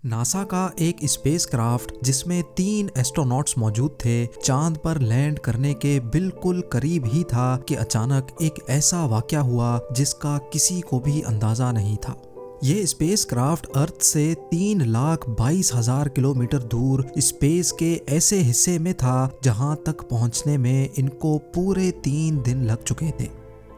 NASA का एक spacecraft जिसमें 3 एस्ट्रोनॉट्स मौजूद थे, चांद पर लैंड करने के बिल्कुल करीब ही था कि अचानक एक ऐसा वाकया हुआ जिसका किसी को भी अंदाजा नहीं था। ये स्पेसक्राफ्ट अर्थ से 3,22,000 किलोमीटर दूर स्पेस के ऐसे हिस्से में था जहां तक पहुंचने में इनको पूरे 3 दिन लग चुके थे।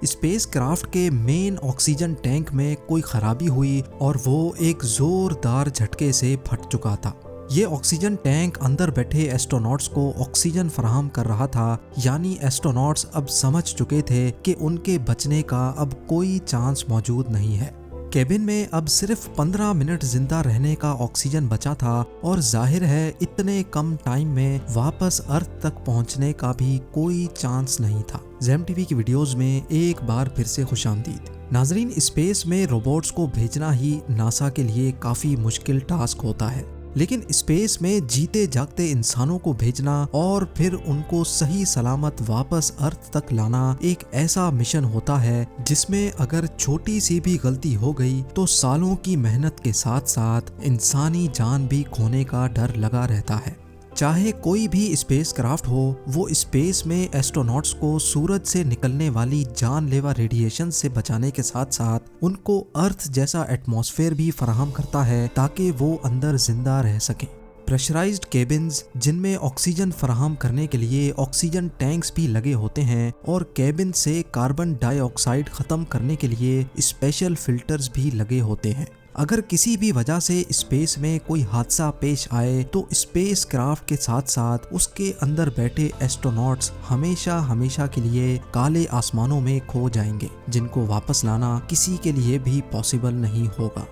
स्पेसक्राफ्ट के मेन ऑक्सीजन टैंक में कोई खराबी हुई और वो एक जोरदार झटके से फट चुका था। ये ऑक्सीजन टैंक अंदर बैठे एस्ट्रोनॉट्स को ऑक्सीजन फराहम कर रहा था, यानी एस्ट्रोनॉट्स अब समझ चुके थे कि उनके बचने का अब कोई चांस मौजूद नहीं है। केबिन में अब सिर्फ 15 मिनट जिंदा रहने का ऑक्सीजन बचा था और जाहिर है इतने कम टाइम में वापस अर्थ तक पहुंचने का भी कोई चांस नहीं था। ज़ेम टीवी की वीडियोस में एक बार फिर से खुशामदीद। नाजरीन, स्पेस में रोबोट्स को भेजना ही नासा के लिए काफी मुश्किल टास्क होता है, लेकिन स्पेस में जीते जागते इंसानों को भेजना और फिर उनको सही सलामत वापस अर्थ तक लाना एक ऐसा मिशन होता है जिसमें अगर छोटी सी भी गलती हो गई तो सालों की मेहनत के साथ साथ इंसानी जान भी खोने का डर लगा रहता है। चाहे कोई भी स्पेसक्राफ्ट हो, वो स्पेस में एस्ट्रोनॉट्स को सूरज से निकलने वाली जानलेवा रेडिएशन से बचाने के साथ साथ उनको अर्थ जैसा एटमॉस्फेयर भी फराहम करता है ताकि वो अंदर जिंदा रह सकें। प्रेशराइज्ड केबिन्स जिनमें ऑक्सीजन फराहम करने के लिए ऑक्सीजन टैंक्स भी लगे होते हैं और केबिन से कार्बन डाइऑक्साइड खत्म करने के लिए स्पेशल फिल्टर्स भी लगे होते हैं। अगर किसी भी वजह से स्पेस में कोई हादसा पेश आए तो स्पेस क्राफ्ट के साथ साथ उसके अंदर बैठे एस्ट्रोनॉट्स हमेशा हमेशा के लिए काले आसमानों में खो जाएंगे, जिनको वापस लाना किसी के लिए भी पॉसिबल नहीं होगा।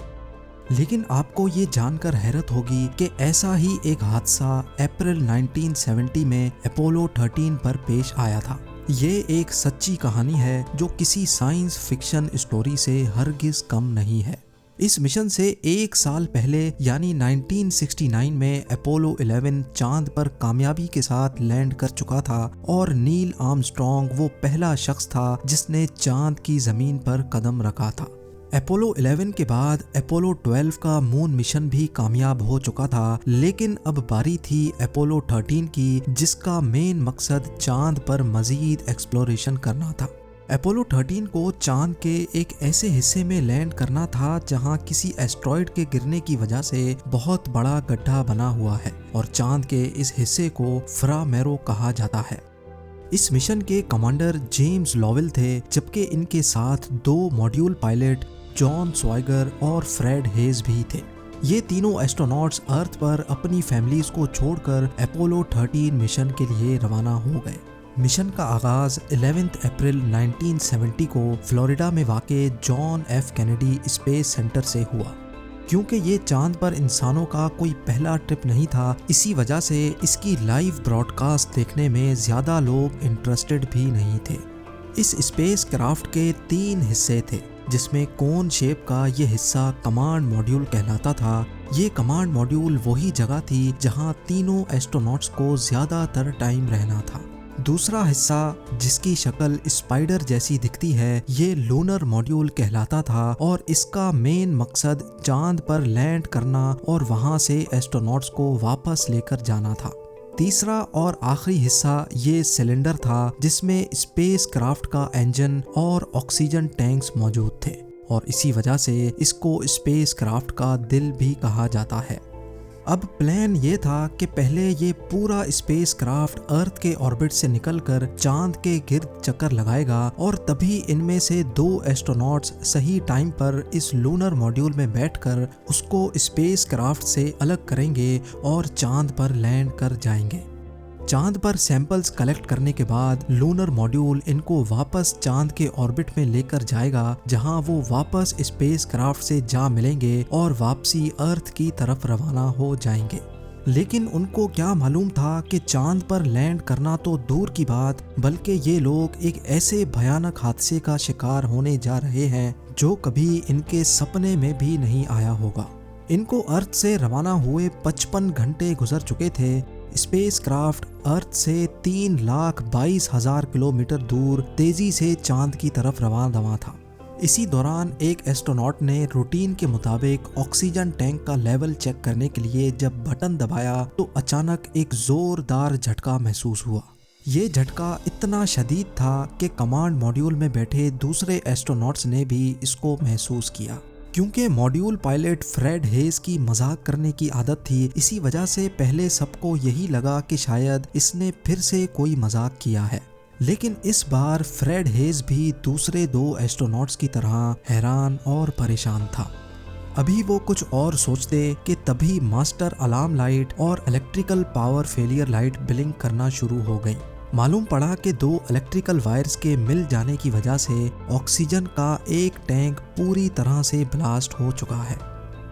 लेकिन आपको ये जानकर हैरत होगी कि ऐसा ही एक हादसा अप्रैल 1970 में अपोलो 13 पर पेश आया था। ये एक सच्ची कहानी है जो किसी साइंस फिक्शन स्टोरी से हरगिज कम नहीं है। इस मिशन से एक साल पहले यानी 1969 में अपोलो 11 चांद पर कामयाबी के साथ लैंड कर चुका था और नील आर्मस्ट्रॉन्ग वो पहला शख्स था जिसने चांद की जमीन पर कदम रखा था। अपोलो 11 के बाद अपोलो 12 का मून मिशन भी कामयाब हो चुका था, लेकिन अब बारी थी अपोलो 13 की, जिसका मेन मकसद चांद पर मजीद एक्सप्लोरेशन करना था। अपोलो 13 को चांद के एक ऐसे हिस्से में लैंड करना था जहां किसी एस्ट्रॉइड के गिरने की वजह से बहुत बड़ा गड्ढा बना हुआ है और चांद के इस हिस्से को फ्रा मैरो कहा जाता है। इस मिशन के कमांडर जेम्स लॉवेल थे, जबकि इनके साथ 2 मॉड्यूल पायलट जॉन स्वाइगर और फ्रेड हेज भी थे। ये तीनों एस्ट्रोनॉट्स अर्थ पर अपनी फैमिलीज को छोड़कर अपोलो 13 मिशन के लिए रवाना हो गए। मिशन का आगाज 11 अप्रैल 1970 को फ्लोरिडा में वाक़े John F Kennedy space centre से हुआ। क्योंकि ये चांद पर इंसानों का कोई पहला ट्रिप नहीं था, इसी वजह से इसकी लाइव ब्रॉडकास्ट देखने में ज़्यादा लोग इंटरेस्टेड भी नहीं थे। इस स्पेस क्राफ्ट के 3 हिस्से थे, जिसमें कोन शेप का ये हिस्सा कमांड मॉड्यूल कहलाता था। ये कमांड मॉड्यूल वही जगह थी जहां तीनों एस्ट्रोनॉट्स को ज़्यादातर टाइम रहना था। दूसरा हिस्सा, जिसकी शक्ल स्पाइडर जैसी दिखती है, ये लूनर मॉड्यूल कहलाता था और इसका मेन मकसद चांद पर लैंड करना और वहां से एस्ट्रोनॉट्स को वापस लेकर जाना था। तीसरा और आखिरी हिस्सा ये सिलेंडर था, जिसमें स्पेस क्राफ्ट का इंजन और ऑक्सीजन टैंक्स मौजूद थे और इसी वजह से इसको स्पेस क्राफ्ट का दिल भी कहा जाता है। अब प्लान ये था कि पहले ये पूरा स्पेस क्राफ्ट अर्थ के ऑर्बिट से निकलकर चांद के गिर्द चक्कर लगाएगा और तभी इनमें से 2 एस्ट्रोनॉट्स सही टाइम पर इस लूनर मॉड्यूल में बैठकर उसको स्पेस क्राफ्ट से अलग करेंगे और चांद पर लैंड कर जाएंगे। चांद पर सैंपल्स कलेक्ट करने के बाद लूनर मॉड्यूल इनको वापस चांद के ऑर्बिट में लेकर जाएगा, जहां वो वापस स्पेस क्राफ्ट से जा मिलेंगे और वापसी अर्थ की तरफ रवाना हो जाएंगे। लेकिन उनको क्या मालूम था कि चांद पर लैंड करना तो दूर की बात, बल्कि ये लोग एक ऐसे भयानक हादसे का शिकार होने जा रहे हैं जो कभी इनके सपने में भी नहीं आया होगा। इनको अर्थ से रवाना हुए 55 घंटे गुजर चुके थे। स्पेस क्राफ्ट अर्थ से 3,22,000 किलोमीटर दूर तेजी से चांद की तरफ रवाना था। इसी दौरान एक एस्ट्रोनॉट ने रूटीन के मुताबिक ऑक्सीजन टैंक का लेवल चेक करने के लिए जब बटन दबाया तो अचानक एक जोरदार झटका महसूस हुआ। ये झटका इतना शदीद था कि कमांड मॉड्यूल में बैठे दूसरे एस्ट्रोनॉट्स ने भी इसको महसूस किया। क्योंकि मॉड्यूल पायलट फ्रेड हेज की मजाक करने की आदत थी, इसी वजह से पहले सबको यही लगा कि शायद इसने फिर से कोई मजाक किया है। लेकिन इस बार फ्रेड हेज भी दूसरे 2 एस्ट्रोनॉट्स की तरह हैरान और परेशान था। अभी वो कुछ और सोचते कि तभी मास्टर अलार्म लाइट और electrical power failure light blink करना शुरू हो गई। मालूम पड़ा कि 2 इलेक्ट्रिकल वायर्स के मिल जाने की वजह से ऑक्सीजन का एक टैंक पूरी तरह से ब्लास्ट हो चुका है।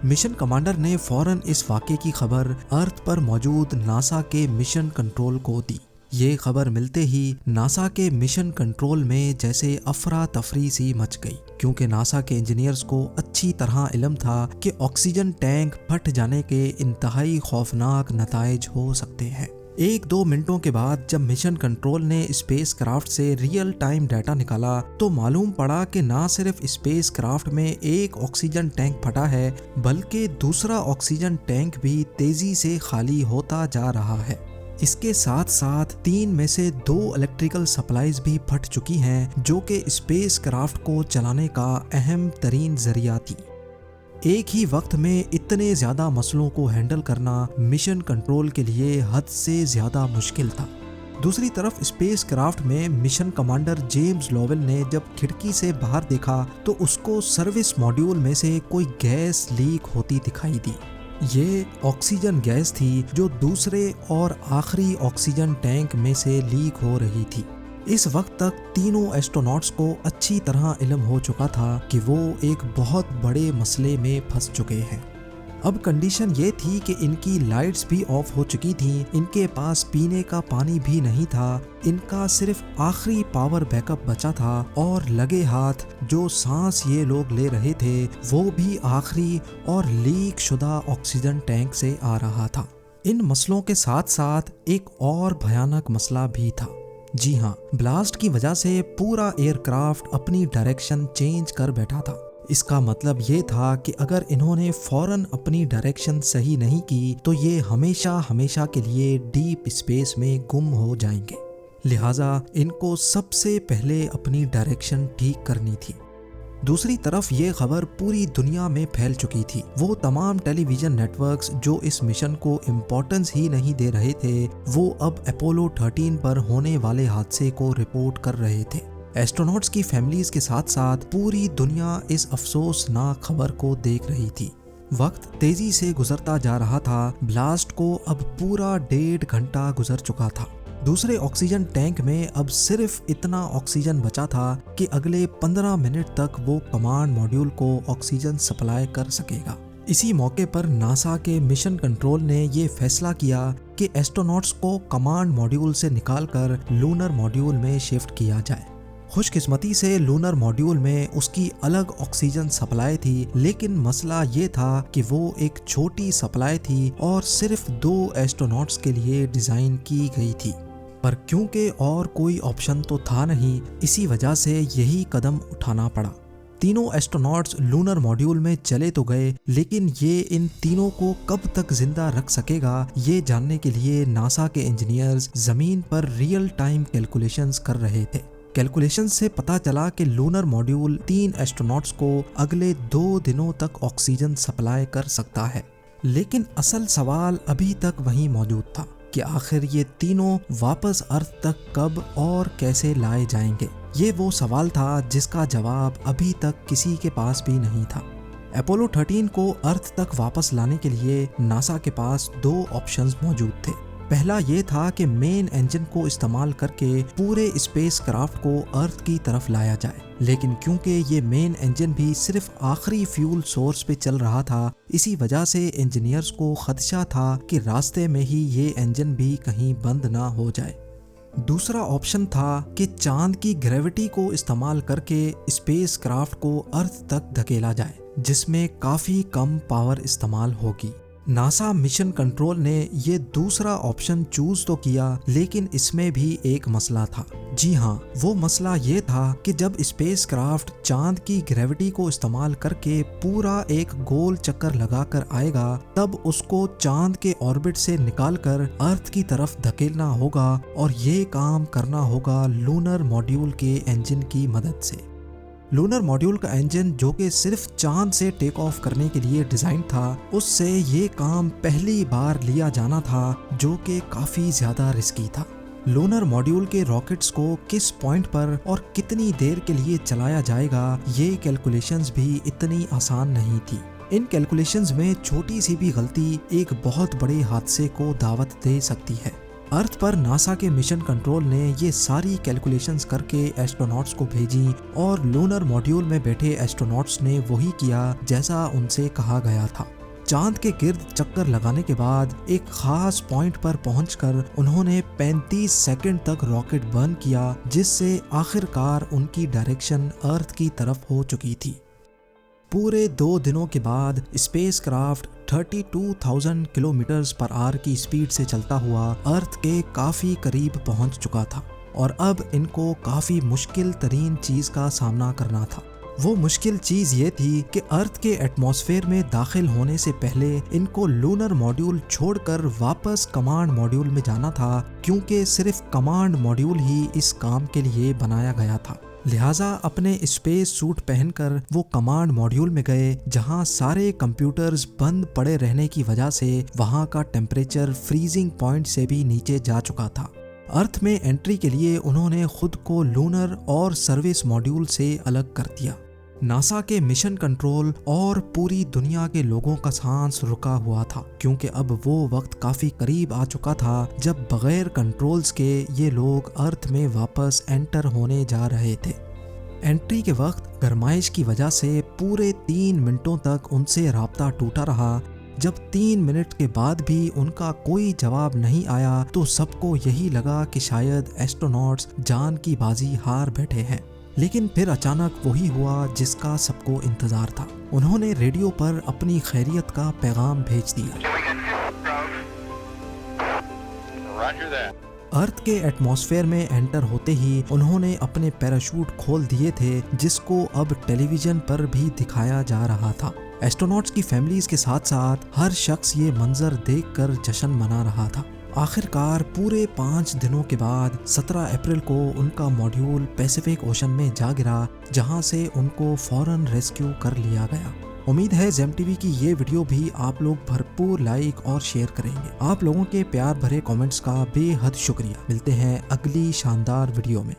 मिशन कमांडर ने फौरन इस वाक़े की खबर अर्थ पर मौजूद नासा के मिशन कंट्रोल को दी। ये खबर मिलते ही नासा के मिशन कंट्रोल में जैसे अफरा तफरी सी मच गई, क्योंकि नासा के इंजीनियर्स को अच्छी तरह इल्म था कि ऑक्सीजन टैंक फट जाने के इंतहाई खौफनाक नताइज हो सकते हैं। 1-2 मिनटों के बाद जब मिशन कंट्रोल ने स्पेस क्राफ्ट से रियल टाइम डाटा निकाला तो मालूम पड़ा कि ना सिर्फ स्पेस क्राफ्ट में एक ऑक्सीजन टैंक फटा है, बल्कि दूसरा ऑक्सीजन टैंक भी तेजी से खाली होता जा रहा है। इसके साथ साथ 3 में से 2 इलेक्ट्रिकल सप्लाईज भी फट चुकी हैं, जो कि स्पेस क्राफ्ट को चलाने का अहम तरीन जरिया थी। एक ही वक्त में इतने ज्यादा मसलों को हैंडल करना मिशन कंट्रोल के लिए हद से ज्यादा मुश्किल था। दूसरी तरफ स्पेस क्राफ्ट में मिशन कमांडर जेम्स लोवेल ने जब खिड़की से बाहर देखा तो उसको सर्विस मॉड्यूल में से कोई गैस लीक होती दिखाई दी। ये ऑक्सीजन गैस थी जो दूसरे और आखिरी ऑक्सीजन टैंक में से लीक हो रही थी। इस वक्त तक तीनों एस्ट्रोनॉट्स को अच्छी तरह इल्म हो चुका था कि वो एक बहुत बड़े मसले में फंस चुके हैं। अब कंडीशन ये थी कि इनकी लाइट्स भी ऑफ हो चुकी थीं, इनके पास पीने का पानी भी नहीं था, इनका सिर्फ आखिरी पावर बैकअप बचा था और लगे हाथ जो सांस ये लोग ले रहे थे वो भी आखिरी और लीक शुदा ऑक्सीजन टैंक से आ रहा था। इन मसलों के साथ साथ एक और भयानक मसला भी था। जी हाँ, ब्लास्ट की वजह से पूरा एयरक्राफ्ट अपनी डायरेक्शन चेंज कर बैठा था। इसका मतलब ये था कि अगर इन्होंने फौरन अपनी डायरेक्शन सही नहीं की तो ये हमेशा हमेशा के लिए डीप स्पेस में गुम हो जाएंगे। लिहाजा इनको सबसे पहले अपनी डायरेक्शन ठीक करनी थी। दूसरी तरफ ये खबर पूरी दुनिया में फैल चुकी थी। वो तमाम टेलीविजन नेटवर्क्स जो इस मिशन को इम्पोर्टेंस ही नहीं दे रहे थे, वो अब अपोलो 13 पर होने वाले हादसे को रिपोर्ट कर रहे थे। एस्ट्रोनॉट्स की फैमिलीज के साथ साथ पूरी दुनिया इस अफसोसनाक खबर को देख रही थी। वक्त तेजी से गुजरता जा रहा था। ब्लास्ट को अब पूरा 1.5 घंटा गुजर चुका था। दूसरे ऑक्सीजन टैंक में अब सिर्फ इतना ऑक्सीजन बचा था कि अगले 15 मिनट तक वो कमांड मॉड्यूल को ऑक्सीजन सप्लाई कर सकेगा। इसी मौके पर नासा के मिशन कंट्रोल ने ये फैसला किया कि एस्ट्रोनॉट्स को कमांड मॉड्यूल से निकालकर लूनर मॉड्यूल में शिफ्ट किया जाए। खुशकिस्मती से लूनर मॉड्यूल में उसकी अलग ऑक्सीजन सप्लाई थी, लेकिन मसला ये था कि वो एक छोटी सप्लाई थी और सिर्फ 2 एस्ट्रोनॉट्स के लिए डिजाइन की गई थी। पर क्योंकि और कोई ऑप्शन तो था नहीं, इसी वजह से यही कदम उठाना पड़ा। तीनों एस्ट्रोनॉट्स लूनर मॉड्यूल में चले तो गए, लेकिन ये इन तीनों को कब तक जिंदा रख सकेगा, ये जानने के लिए नासा के इंजीनियर्स जमीन पर रियल टाइम कैलकुलेशंस कर रहे थे। कैलकुलेशन से पता चला कि लूनर मॉड्यूल 3 एस्ट्रोनॉट्स को अगले 2 दिनों तक ऑक्सीजन सप्लाई कर सकता है। लेकिन असल सवाल अभी तक वहीं मौजूद था कि आखिर ये तीनों वापस अर्थ तक कब और कैसे लाए जाएंगे। ये वो सवाल था जिसका जवाब अभी तक किसी के पास भी नहीं था। अपोलो 13 को अर्थ तक वापस लाने के लिए नासा के पास 2 ऑप्शंस मौजूद थे। पहला ये था कि मेन इंजन को इस्तेमाल करके पूरे स्पेस क्राफ्ट को अर्थ की तरफ लाया जाए, लेकिन क्योंकि ये मेन इंजन भी सिर्फ आखिरी फ्यूल सोर्स पे चल रहा था, इसी वजह से इंजीनियर्स को खदशा था कि रास्ते में ही ये इंजन भी कहीं बंद ना हो जाए। दूसरा ऑप्शन था कि चांद की ग्रेविटी को इस्तेमाल करके स्पेस क्राफ्ट को अर्थ तक धकेला जाए, जिसमें काफी कम पावर इस्तेमाल होगी। नासा मिशन कंट्रोल ने ये दूसरा ऑप्शन चूज तो किया, लेकिन इसमें भी एक मसला था। जी हाँ, वो मसला ये था कि जब स्पेसक्राफ्ट चांद की ग्रेविटी को इस्तेमाल करके पूरा एक गोल चक्कर लगाकर आएगा, तब उसको चांद के ऑर्बिट से निकालकर अर्थ की तरफ धकेलना होगा, और ये काम करना होगा लूनर मॉड्यूल के इंजन की मदद से। लूनर मॉड्यूल का इंजन, जो कि सिर्फ चांद से टेक ऑफ करने के लिए डिजाइन था, उससे ये काम पहली बार लिया जाना था, जो कि काफी ज्यादा रिस्की था। लूनर मॉड्यूल के रॉकेट्स को किस पॉइंट पर और कितनी देर के लिए चलाया जाएगा, ये कैलकुलेशंस भी इतनी आसान नहीं थी। इन कैलकुलेशंस में छोटी सी भी गलती एक बहुत बड़े हादसे को दावत दे सकती है। अर्थ पर नासा के मिशन कंट्रोल ने ये सारी कैलकुलेशंस करके एस्ट्रोनॉट्स को भेजी, और लूनर मॉड्यूल में बैठे एस्ट्रोनॉट्स ने वही किया जैसा उनसे कहा गया था। चांद के गिर्द चक्कर लगाने के बाद एक खास पॉइंट पर पहुंचकर उन्होंने 35 सेकंड तक रॉकेट बर्न किया, जिससे आखिरकार उनकी डायरेक्शन अर्थ की तरफ हो चुकी थी। पूरे 2 दिनों के बाद स्पेसक्राफ्ट 32,000 किलोमीटर्स पर आवर की स्पीड से चलता हुआ अर्थ के काफी करीब पहुंच चुका था, और अब इनको काफी मुश्किल तरीन चीज का सामना करना था। वो मुश्किल चीज ये थी कि अर्थ के एटमॉस्फेयर में दाखिल होने से पहले इनको लूनर मॉड्यूल छोड़कर वापस कमांड मॉड्यूल में जाना था, क्योंकि सिर्फ कमांड मॉड्यूल ही इस काम के लिए बनाया गया था। लिहाजा अपने स्पेस सूट पहनकर वो कमांड मॉड्यूल में गए, जहां सारे कंप्यूटर्स बंद पड़े रहने की वजह से वहां का टेम्परेचर फ्रीजिंग पॉइंट से भी नीचे जा चुका था। अर्थ में एंट्री के लिए उन्होंने खुद को लूनर और सर्विस मॉड्यूल से अलग कर दिया। नासा के मिशन कंट्रोल और पूरी दुनिया के लोगों का सांस रुका हुआ था, क्योंकि अब वो वक्त काफी करीब आ चुका था जब बगैर कंट्रोल्स के ये लोग अर्थ में वापस एंटर होने जा रहे थे। एंट्री के वक्त गरमाइश की वजह से पूरे 3 मिनटों तक उनसे राब्ता टूटा रहा। जब 3 मिनट के बाद भी उनका कोई जवाब नहीं आया, तो सबको यही लगा कि शायद एस्ट्रोनॉट्स जान की बाजी हार बैठे हैं। लेकिन फिर अचानक वही हुआ जिसका सबको इंतजार था। उन्होंने रेडियो पर अपनी खैरियत का पैगाम भेज दिया। अर्थ के एटमॉस्फेयर में एंटर होते ही उन्होंने अपने पैराशूट खोल दिए थे, जिसको अब टेलीविजन पर भी दिखाया जा रहा था। एस्ट्रोनॉट्स की फैमिलीज के साथ साथ हर शख्स ये मंजर देखकर जश्न मना रहा था। आखिरकार पूरे 5 दिनों के बाद 17 अप्रैल को उनका मॉड्यूल पैसिफिक ओशन में जा गिरा, जहां से उनको फौरन रेस्क्यू कर लिया गया। उम्मीद है जेम टीवी की ये वीडियो भी आप लोग भरपूर लाइक और शेयर करेंगे। आप लोगों के प्यार भरे कमेंट्स का बेहद शुक्रिया। मिलते हैं अगली शानदार वीडियो में।